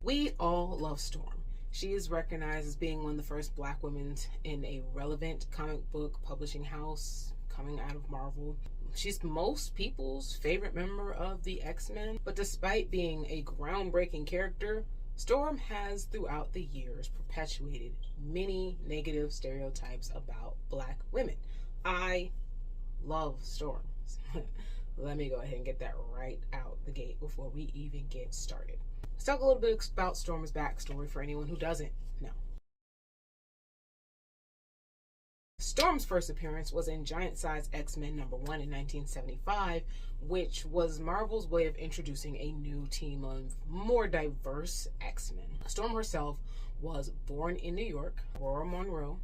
We all love Storm. She is recognized as being one of the first Black women in a relevant comic book publishing house coming out of Marvel. She's most people's favorite member of the X-Men, but despite being a groundbreaking character, Storm has throughout the years perpetuated many negative stereotypes about Black women. I love Storm. Let me go ahead and get that right out the gate before we even get started. Let's talk a little bit about Storm's backstory for anyone who doesn't know. Storm's first appearance was in Giant Size X-Men #1 in 1975, which was Marvel's way of introducing a new team of more diverse X-Men. Storm herself was born in New York, Aurora Monroe.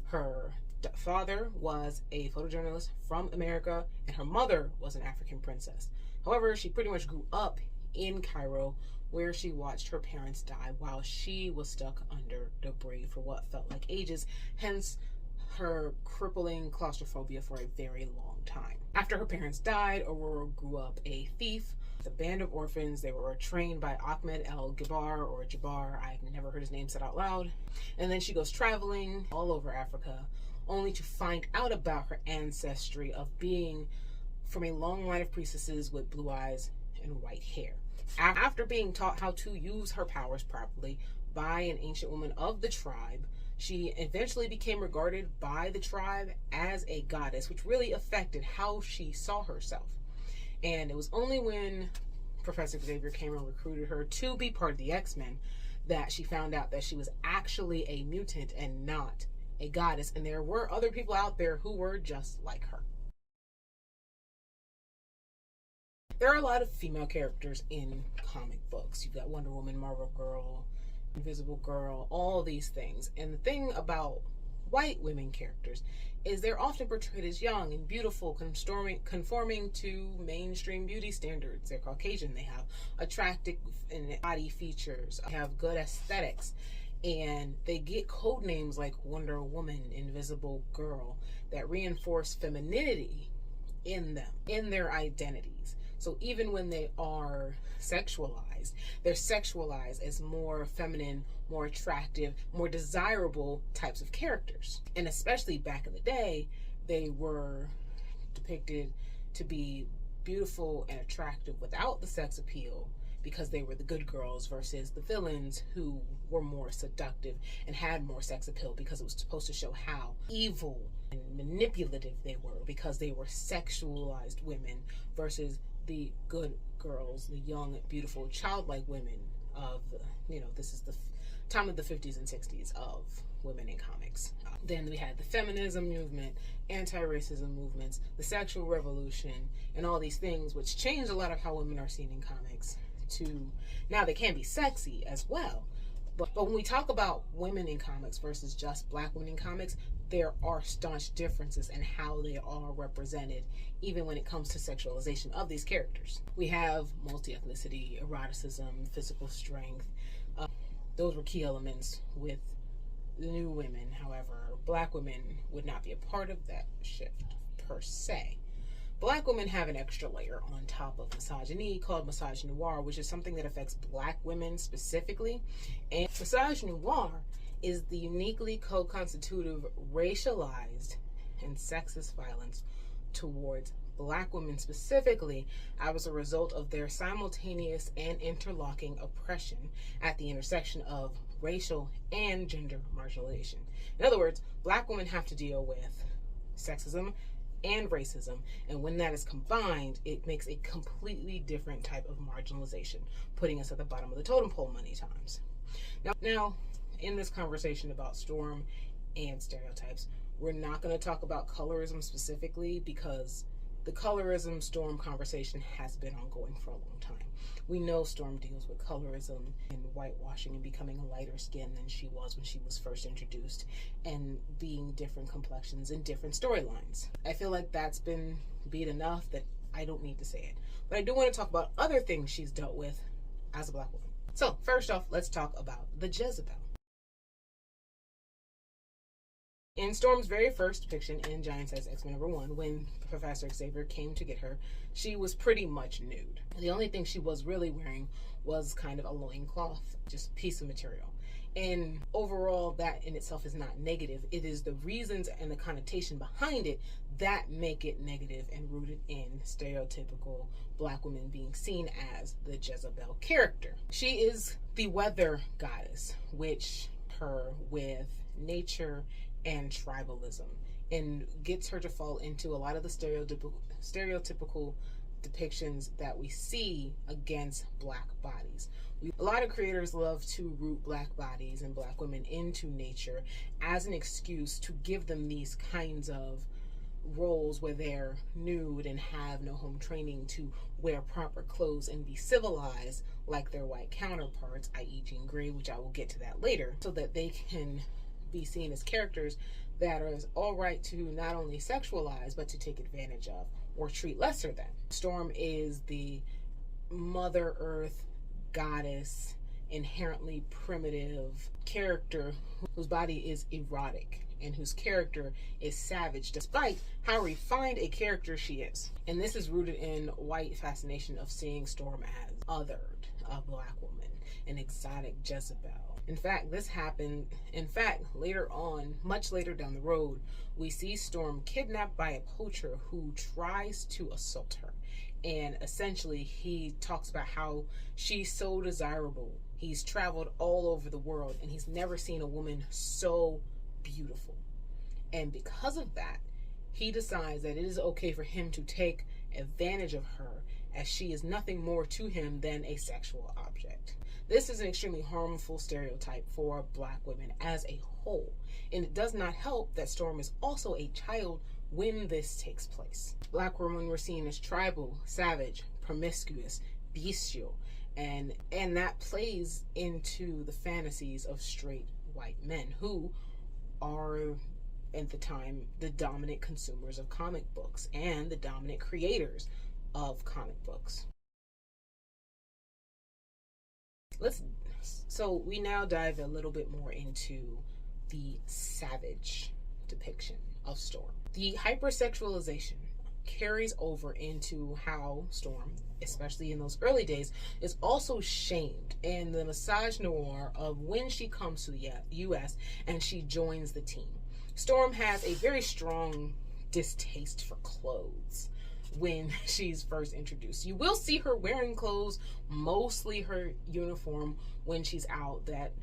Her father was a photojournalist from America, and her mother was an African princess. However, she pretty much grew up in Cairo, where she watched her parents die while she was stuck under debris for what felt like ages, hence her crippling claustrophobia for a very long time. After her parents died, Aurora grew up a thief. The band of orphans, they were trained by Ahmed El-Gabar, or Jabbar, I've never heard his name said out loud. And then she goes traveling all over Africa, only to find out about her ancestry of being from a long line of priestesses with blue eyes and white hair. After being taught how to use her powers properly by an ancient woman of the tribe, she eventually became regarded by the tribe as a goddess, which really affected how she saw herself. And it was only when Professor Xavier came and recruited her to be part of the X-Men that she found out that she was actually a mutant and not a goddess. And there were other people out there who were just like her. There are a lot of female characters in comic books. You've got Wonder Woman, Marvel Girl, Invisible Girl, all these things. And the thing about white women characters is they're often portrayed as young and beautiful, conforming to mainstream beauty standards. They're Caucasian, they have attractive body features, they have good aesthetics, and they get code names like Wonder Woman, Invisible Girl, that reinforce femininity in them, in their identities. So even when they are sexualized, they're sexualized as more feminine, more attractive, more desirable types of characters. And especially back in the day, they were depicted to be beautiful and attractive without the sex appeal, because they were the good girls versus the villains who were more seductive and had more sex appeal, because it was supposed to show how evil and manipulative they were, because they were sexualized women versus the good girls, the young, beautiful, childlike women of, this is the time of the 50s and 60s of women in comics. Then we had the feminism movement, anti-racism movements, the sexual revolution, and all these things, which changed a lot of how women are seen in comics to now they can be sexy as well. But when we talk about women in comics versus just Black women in comics, there are staunch differences in how they are represented, even when it comes to sexualization of these characters. We have multi-ethnicity, eroticism, physical strength. Those were key elements with the new women. However, Black women would not be a part of that shift per se. Black women have an extra layer on top of misogyny called misogynoir, which is something that affects Black women specifically. And misogynoir is the uniquely co-constitutive, racialized, and sexist violence towards Black women specifically as a result of their simultaneous and interlocking oppression at the intersection of racial and gender marginalization. In other words, Black women have to deal with sexism and racism, and when that is combined, it makes a completely different type of marginalization, putting us at the bottom of the totem pole many times. Now, in this conversation about Storm and stereotypes, we're not going to talk about colorism specifically, because the colorism Storm conversation has been ongoing for a long time. We know Storm deals with colorism and whitewashing and becoming a lighter skin than she was when she was first introduced, and being different complexions and different storylines. I feel like that's been beat enough that I don't need to say it. But I do want to talk about other things she's dealt with as a Black woman. So first off, let's talk about the Jezebel. In Storm's very first depiction in Giant Size X-Men #1, when Professor Xavier came to get her, she was pretty much nude. The only thing she was really wearing was kind of a loincloth, just a piece of material. And overall, that in itself is not negative. It is the reasons and the connotation behind it that make it negative and rooted in stereotypical Black women being seen as the Jezebel character. She is the weather goddess, which her with nature and tribalism, and gets her to fall into a lot of the stereotypical depictions that we see against Black bodies. A lot of creators love to root Black bodies and Black women into nature as an excuse to give them these kinds of roles where they're nude and have no home training to wear proper clothes and be civilized like their white counterparts, i.e. Jean Grey, which I will get to that later, so that they can be seen as characters that are all right to not only sexualize but to take advantage of or treat lesser than. Storm is the Mother Earth goddess, inherently primitive character whose body is erotic and whose character is savage despite how refined a character she is. And this is rooted in white fascination of seeing Storm as othered, a Black woman, an exotic Jezebel. In fact, later on, much later down the road, we see Storm kidnapped by a poacher who tries to assault her. And essentially, he talks about how she's so desirable. He's traveled all over the world, and he's never seen a woman so beautiful. And because of that, he decides that it is okay for him to take advantage of her, as she is nothing more to him than a sexual object. This is an extremely harmful stereotype for Black women as a whole, and it does not help that Storm is also a child when this takes place. Black women were seen as tribal, savage, promiscuous, bestial, and that plays into the fantasies of straight white men who are, at the time, the dominant consumers of comic books and the dominant creators of comic books. So we now dive a little bit more into the savage depiction of Storm. The hypersexualization carries over into how Storm, especially in those early days, is also shamed in the misogynoir of when she comes to the US and she joins the team. Storm has a very strong distaste for clothes when she's first introduced. You will see her wearing clothes, mostly her uniform, when she's out, that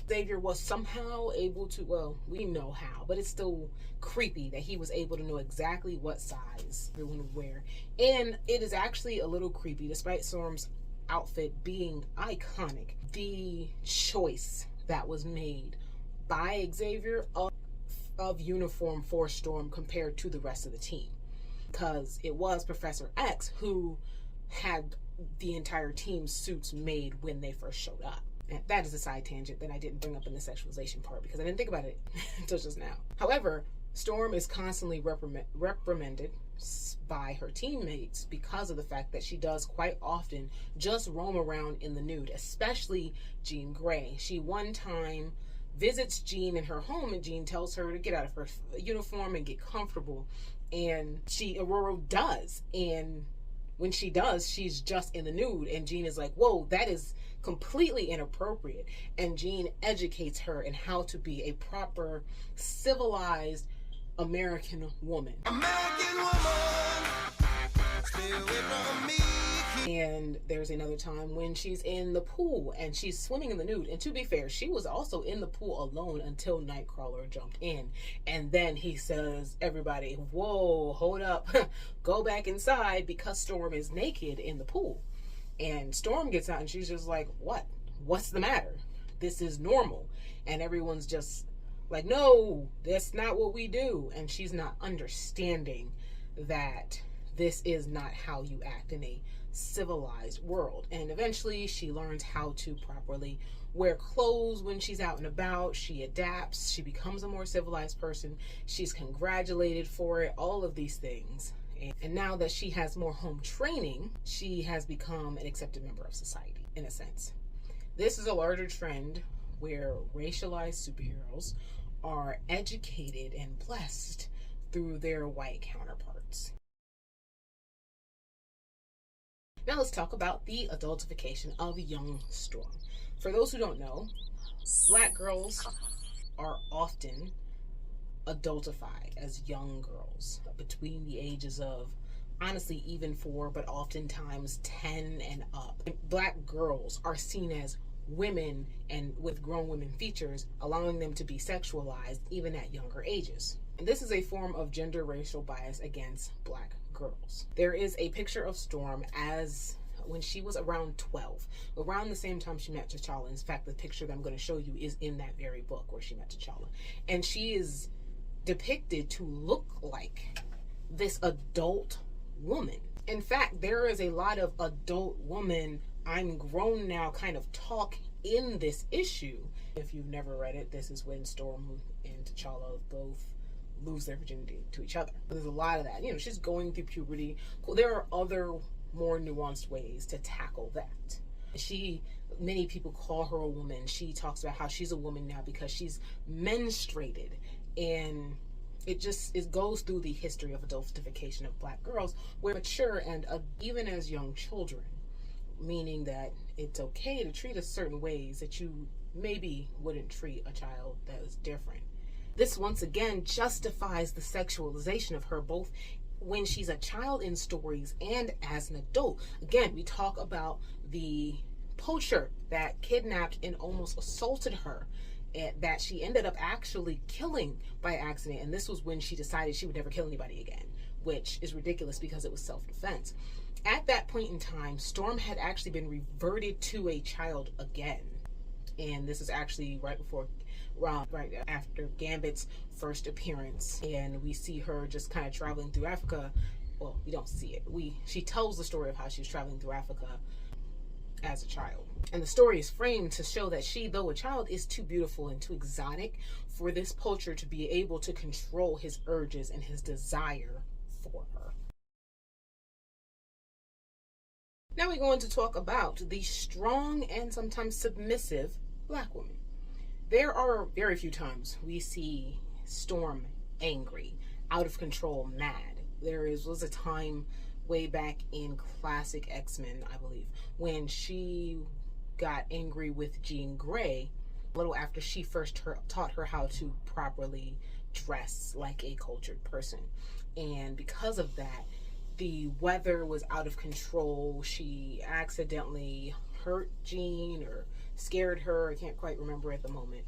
Xavier was somehow able to, well, we know how, but it's still creepy that he was able to know exactly what size everyone would wear. And it is actually a little creepy, despite Storm's outfit being iconic, the choice that was made by Xavier of uniform for Storm compared to the rest of the team. Because it was Professor X who had the entire team's suits made when they first showed up. And that is a side tangent that I didn't bring up in the sexualization part because I didn't think about it until just now. However, Storm is constantly reprimanded by her teammates because of the fact that she does quite often just roam around in the nude, especially Jean Grey. She one time visits Jean in her home and Jean tells her to get out of her uniform and get comfortable. And Aurora does. And when she does, she's just in the nude. And Jean is like, whoa, that is completely inappropriate. And Jean educates her in how to be a proper, civilized American woman. American woman, stay away from me. And there's another time when she's in the pool and she's swimming in the nude. And to be fair, she was also in the pool alone until Nightcrawler jumped in. And then he says, everybody, whoa, hold up, go back inside because Storm is naked in the pool. And Storm gets out and she's just like, what? What's the matter? This is normal. And everyone's just like, no, that's not what we do. And she's not understanding that this is not how you act in a civilized world. And eventually she learns how to properly wear clothes when she's out and about. She adapts, she becomes a more civilized person, she's congratulated for it, all of these things. And now that she has more home training, she has become an accepted member of society in a sense. This is a larger trend where racialized superheroes are educated and blessed through their white counterparts. Now let's talk about the adultification of young Storm. For those who don't know, Black girls are often adultified as young girls between the ages of, honestly, even 4, but oftentimes 10 and up. Black girls are seen as women and with grown women features, allowing them to be sexualized even at younger ages. And this is a form of gender racial bias against Black girls. There is a picture of Storm as when she was around 12, around the same time she met T'Challa. In fact, the picture that I'm going to show you is in that very book where she met T'Challa. And she is depicted to look like this adult woman. In fact, there is a lot of adult woman, I'm grown now kind of talk in this issue. If you've never read it, this is when Storm and T'Challa both lose their virginity to each other. There's a lot of that. You know, she's going through puberty. There are other more nuanced ways to tackle that. Many people call her a woman. She talks about how she's a woman now because she's menstruated. And it goes through the history of adultification of Black girls, where mature and even as young children, meaning that it's okay to treat us certain ways that you maybe wouldn't treat a child that is different. This once again justifies the sexualization of her, both when she's a child in stories and as an adult. Again, we talk about the poacher that kidnapped and almost assaulted her, that she ended up actually killing by accident. And this was when she decided she would never kill anybody again, which is ridiculous because it was self-defense. At that point in time, Storm had actually been reverted to a child again. And this is actually right after Gambit's first appearance. And we see her just kind of traveling through Africa. Well, we don't see it. She tells the story of how she was traveling through Africa as a child. And the story is framed to show that she, though a child, is too beautiful and too exotic for this poacher to be able to control his urges and his desire for her. Now we're going to talk about the strong and sometimes submissive Black woman. There are very few times we see Storm angry, out of control, mad. There was a time way back in classic X-Men, I believe, when she got angry with Jean Grey a little after she first taught her how to properly dress like a cultured person. And because of that, the weather was out of control. She accidentally hurt Jean or scared her. I can't quite remember at the moment,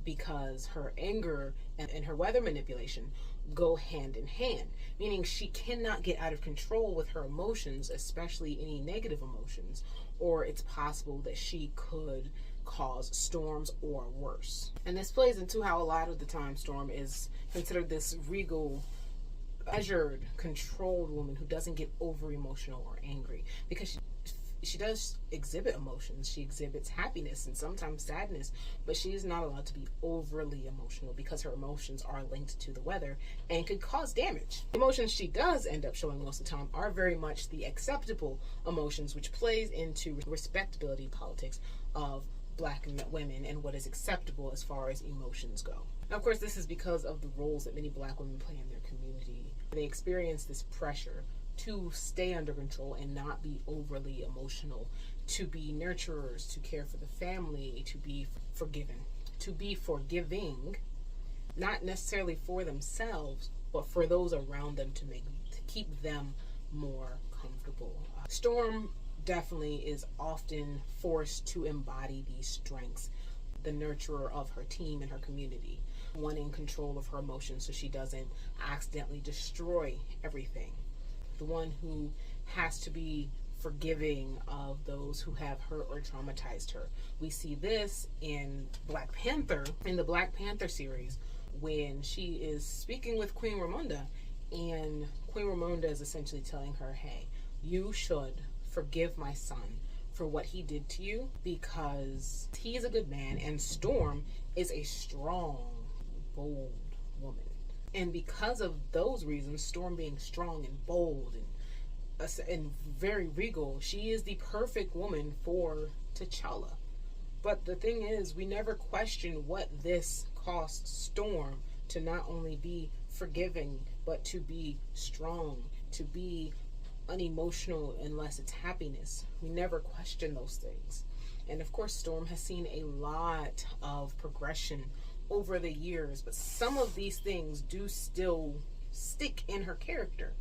because her anger and her weather manipulation go hand in hand, meaning she cannot get out of control with her emotions, especially any negative emotions, or it's possible that she could cause storms or worse. And this plays into how a lot of the time Storm is considered this regal, measured, controlled woman who doesn't get over emotional or angry, because she does exhibit emotions. She exhibits happiness and sometimes sadness, but she is not allowed to be overly emotional because her emotions are linked to the weather and could cause damage. The emotions she does end up showing most of the time are very much the acceptable emotions, which plays into respectability politics of Black women and what is acceptable as far as emotions go. Now, of course, this is because of the roles that many Black women play in their community. They experience this pressure to stay under control and not be overly emotional, to be nurturers, to care for the family, to be forgiving, not necessarily for themselves, but for those around them, to keep them more comfortable. Storm definitely is often forced to embody these strengths, the nurturer of her team and her community, wanting control of her emotions so she doesn't accidentally destroy everything, the one who has to be forgiving of those who have hurt or traumatized her. We see this in Black Panther, in the Black Panther series, when she is speaking with Queen Ramonda, and Queen Ramonda is essentially telling her, hey, you should forgive my son for what he did to you, because he's a good man and Storm is a strong, bold woman. And because of those reasons, Storm being strong and bold and very regal, she is the perfect woman for T'Challa. But the thing is, we never question what this caused Storm to not only be forgiving, but to be strong, to be unemotional unless it's happiness. We never question those things. And of course, Storm has seen a lot of progression over the years, but some of these things do still stick in her character.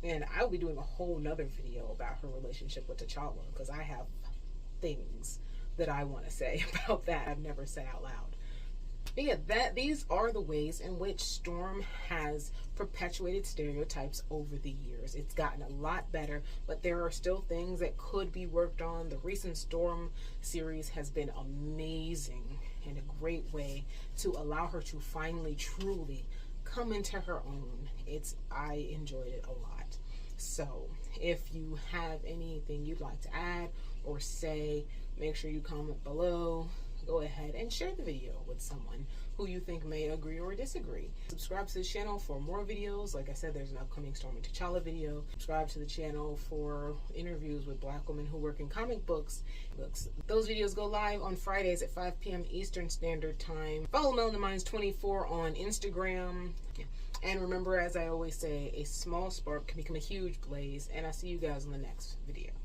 And I'll be doing a whole nother video about her relationship with T'Challa, because I have things that I want to say about that I've never said out loud. But yeah, these are the ways in which Storm has perpetuated stereotypes over the years. It's gotten a lot better, but there are still things that could be worked on. The recent Storm series has been amazing and a great way to allow her to finally truly come into her own. I enjoyed it a lot. So if you have anything you'd like to add or say, make sure you comment below. Go ahead and share the video with someone who you think may agree or disagree. Subscribe to the channel for more videos. Like I said, there's an upcoming Storm and T'Challa video. Subscribe to the channel for interviews with Black women who work in comic books. Those videos go live on Fridays at 5 p.m. Eastern Standard Time. Follow Melanin24 on Instagram. And remember, as I always say, a small spark can become a huge blaze. And I'll see you guys in the next video.